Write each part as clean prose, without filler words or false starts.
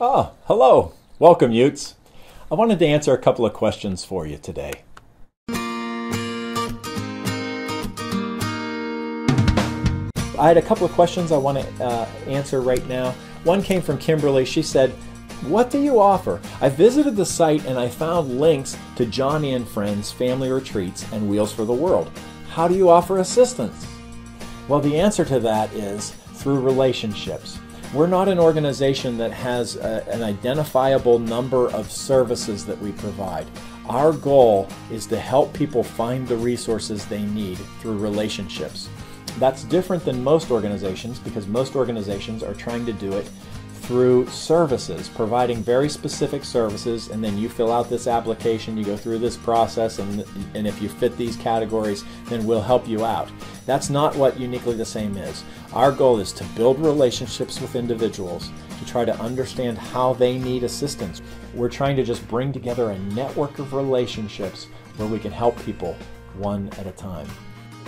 Oh, hello. Welcome, Yoots. I wanted to answer a couple of questions for you today. I had a couple of questions I want to answer right now. One came from Kimberly. She said, "What do you offer? I visited the site and I found links to Johnny and Friends, Family Retreats, and Wheels for the World. How do you offer assistance?" Well, the answer to that is through relationships. We're not an organization that has an identifiable number of services that we provide. Our goal is to help people find the resources they need through relationships. That's different than most organizations because most organizations are trying to do it through services, providing very specific services, and then you fill out this application, you go through this process, and if you fit these categories, then we'll help you out. That's not what Uniquely the Same is. Our goal is to build relationships with individuals to try to understand how they need assistance. We're trying to just bring together a network of relationships where we can help people one at a time.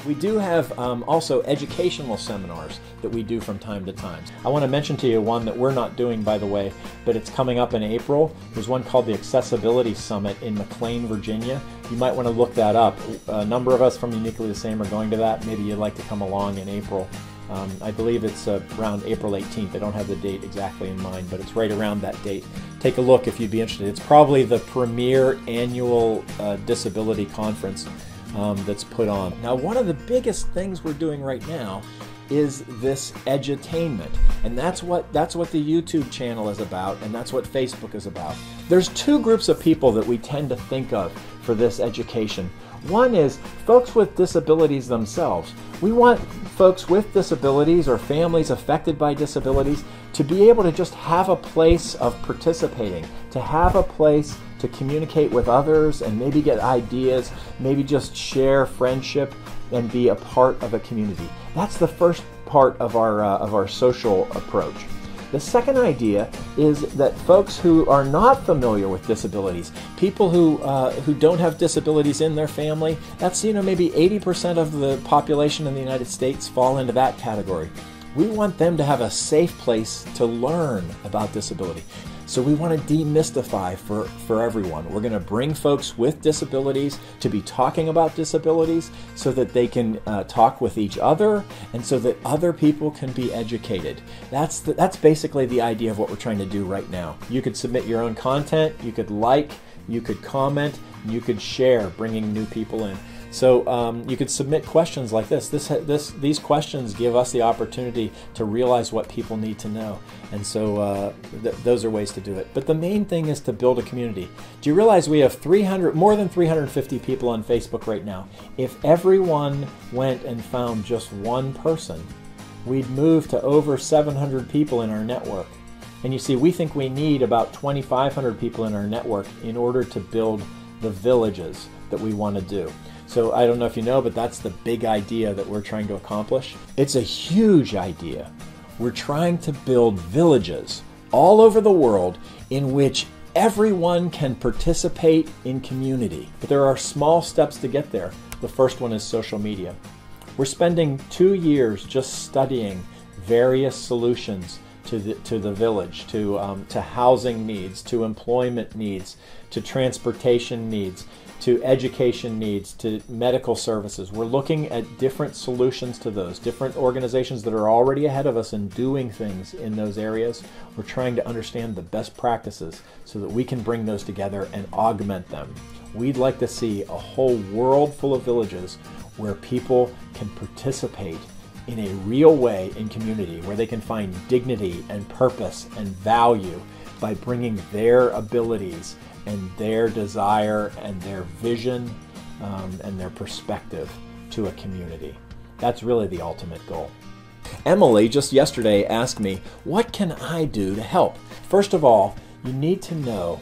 We do have also educational seminars that we do from time to time. I want to mention to you one that we're not doing, by the way, but it's coming up in April. There's one called the Accessibility Summit in McLean, Virginia. You might want to look that up. A number of us from Uniquely the Same are going to that. Maybe you'd like to come along in April. I believe it's around April 18th. I don't have the date exactly in mind, but it's right around that date. Take a look if you'd be interested. It's probably the premier annual disability conference that's put on. Now, one of the biggest things we're doing right now is this edutainment, and that's what the YouTube channel is about, and that's what Facebook is about. There's two groups of people that we tend to think of for this education. One is folks with disabilities themselves. We want folks with disabilities or families affected by disabilities to be able to just have a place of participating, to have a place to communicate with others and maybe get ideas, maybe just share friendship and be a part of a community. That's the first part of our social approach. The second idea is that folks who are not familiar with disabilities, people who don't have disabilities in their family, that's maybe 80% of the population in the United States fall into that category. We want them to have a safe place to learn about disability. So we want to demystify for everyone. We're going to bring folks with disabilities to be talking about disabilities so that they can talk with each other and so that other people can be educated. That's basically the idea of what we're trying to do right now. You could submit your own content, you could like, you could comment, you could share, bringing new people in. So you could submit questions like this. These questions give us the opportunity to realize what people need to know. And so those are ways to do it. But the main thing is to build a community. Do you realize we have more than 350 people on Facebook right now? If everyone went and found just one person, we'd move to over 700 people in our network. And you see, we think we need about 2,500 people in our network in order to build the villages that we want to do. So I don't know if you know, but that's the big idea that we're trying to accomplish. It's a huge idea. We're trying to build villages all over the world in which everyone can participate in community. But there are small steps to get there. The first one is social media. We're spending 2 years just studying various solutions to the village, to housing needs, to employment needs, to transportation needs, to education needs, to medical services. We're looking at different solutions to those, different organizations that are already ahead of us and doing things in those areas. We're trying to understand the best practices so that we can bring those together and augment them. We'd like to see a whole world full of villages where people can participate in a real way in community, where they can find dignity and purpose and value by bringing their abilities and their desire and their vision and their perspective to a community. That's really the ultimate goal. Emily just yesterday asked me, what can I do to help? First of all, you need to know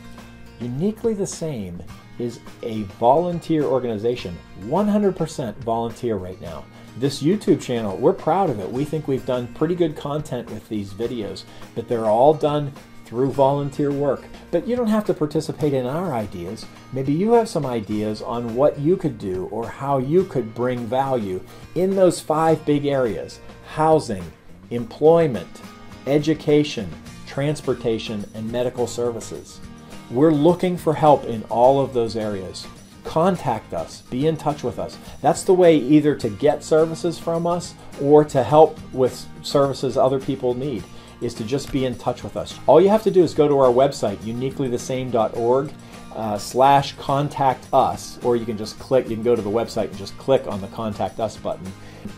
Uniquely the Same is a volunteer organization, 100% volunteer right now. This YouTube channel, we're proud of it. We think we've done pretty good content with these videos, but they're all done through volunteer work. But you don't have to participate in our ideas. Maybe you have some ideas on what you could do or how you could bring value in those 5 big areas: housing, employment, education, transportation, and medical services. We're looking for help in all of those areas. Contact us, be in touch with us. That's the way either to get services from us or to help with services other people need, is to just be in touch with us. All you have to do is go to our website, UniquelyTheSame.org /contact us, or you can just click, you can go to the website and just click on the Contact Us button.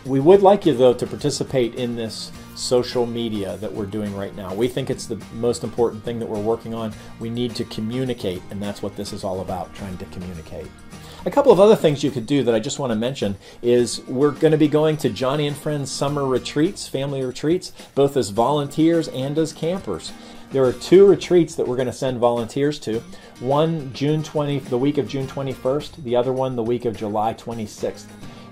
We would like you, though, to participate in this social media that we're doing right now. We think it's the most important thing that we're working on. We need to communicate, and that's what this is all about, trying to communicate. A couple of other things you could do that I just want to mention is we're going to be going to Johnny and Friends summer retreats, family retreats, both as volunteers and as campers. There are 2 retreats that we're going to send volunteers to. One the week of June 21st, the other one the week of July 26th.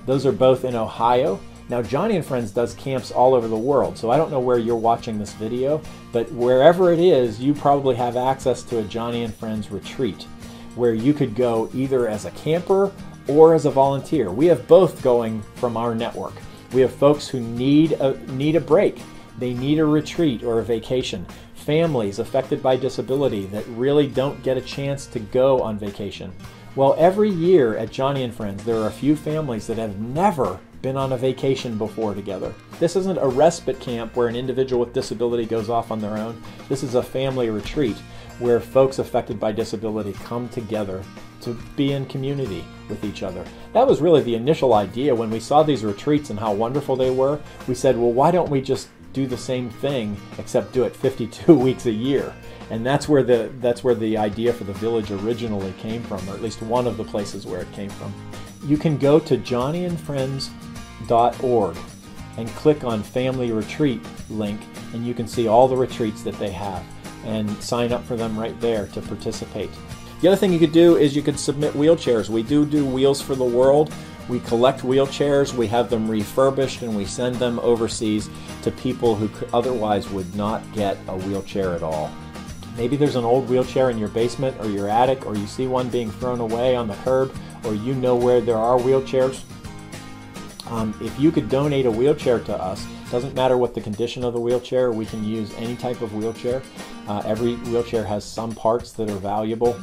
Those are both in Ohio. Now, Johnny and Friends does camps all over the world, so I don't know where you're watching this video, but wherever it is, you probably have access to a Johnny and Friends retreat where you could go either as a camper or as a volunteer. We have both going from our network. We have folks who need a break. They need a retreat or a vacation. Families affected by disability that really don't get a chance to go on vacation. Well, every year at Johnny and Friends, there are a few families that have never been on a vacation before together. This isn't a respite camp where an individual with disability goes off on their own. This is a family retreat where folks affected by disability come together to be in community with each other. That was really the initial idea when we saw these retreats and how wonderful they were. We said, well, why don't we just do the same thing except do it 52 weeks a year? And that's where the idea for the village originally came from, or at least one of the places where it came from. You can go to johnnyandfriends.org and click on Family Retreat link, and you can see all the retreats that they have and sign up for them right there to participate. The other thing you could do is you could submit wheelchairs. We do Wheels for the World. We collect wheelchairs, we have them refurbished, and we send them overseas to people who otherwise would not get a wheelchair at all. Maybe there's an old wheelchair in your basement or your attic, or you see one being thrown away on the curb, or you know where there are wheelchairs. If you could donate a wheelchair to us, doesn't matter what the condition of the wheelchair, we can use any type of wheelchair. Every wheelchair has some parts that are valuable.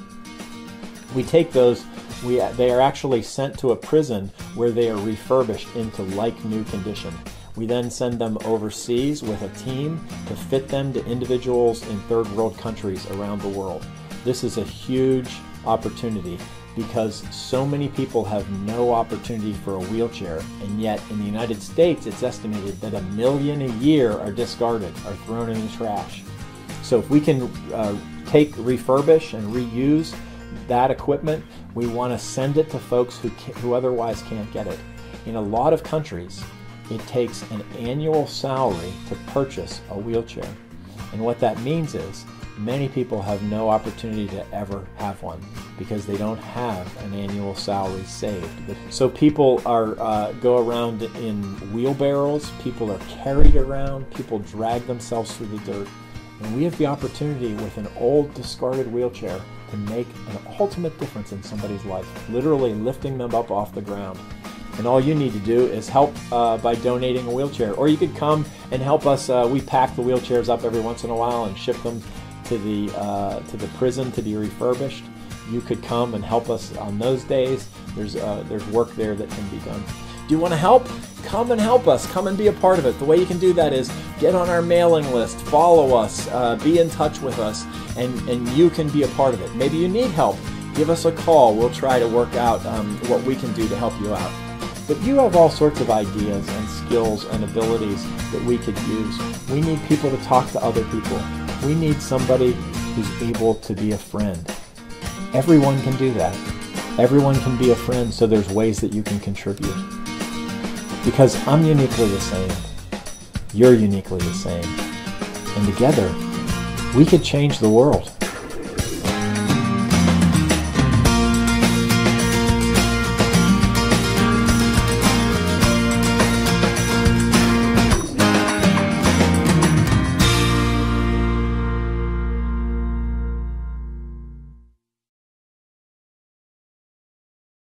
We take those, they are actually sent to a prison where they are refurbished into like new condition. We then send them overseas with a team to fit them to individuals in third world countries around the world. This is a huge opportunity because so many people have no opportunity for a wheelchair, and yet in the United States it's estimated that 1 million a year are discarded, are thrown in the trash. So if we can refurbish and reuse that equipment, we want to send it to folks who otherwise can't get it. In a lot of countries, it takes an annual salary to purchase a wheelchair. And what that means is many people have no opportunity to ever have one because they don't have an annual salary saved. So people go around in wheelbarrows, people are carried around, people drag themselves through the dirt. And we have the opportunity with an old discarded wheelchair to make an ultimate difference in somebody's life, literally lifting them up off the ground. And all you need to do is help by donating a wheelchair. Or you could come and help us. We pack the wheelchairs up every once in a while and ship them to the prison to be refurbished. You could come and help us on those days. There's work there that can be done. Do you want to help? Come and help us. Come and be a part of it. The way you can do that is get on our mailing list, follow us, be in touch with us, and you can be a part of it. Maybe you need help. Give us a call. We'll try to work out what we can do to help you out. But you have all sorts of ideas and skills and abilities that we could use. We need people to talk to other people. We need somebody who's able to be a friend. Everyone can do that. Everyone can be a friend, so there's ways that you can contribute. Because I'm uniquely the same. You're uniquely the same. And together, we could change the world.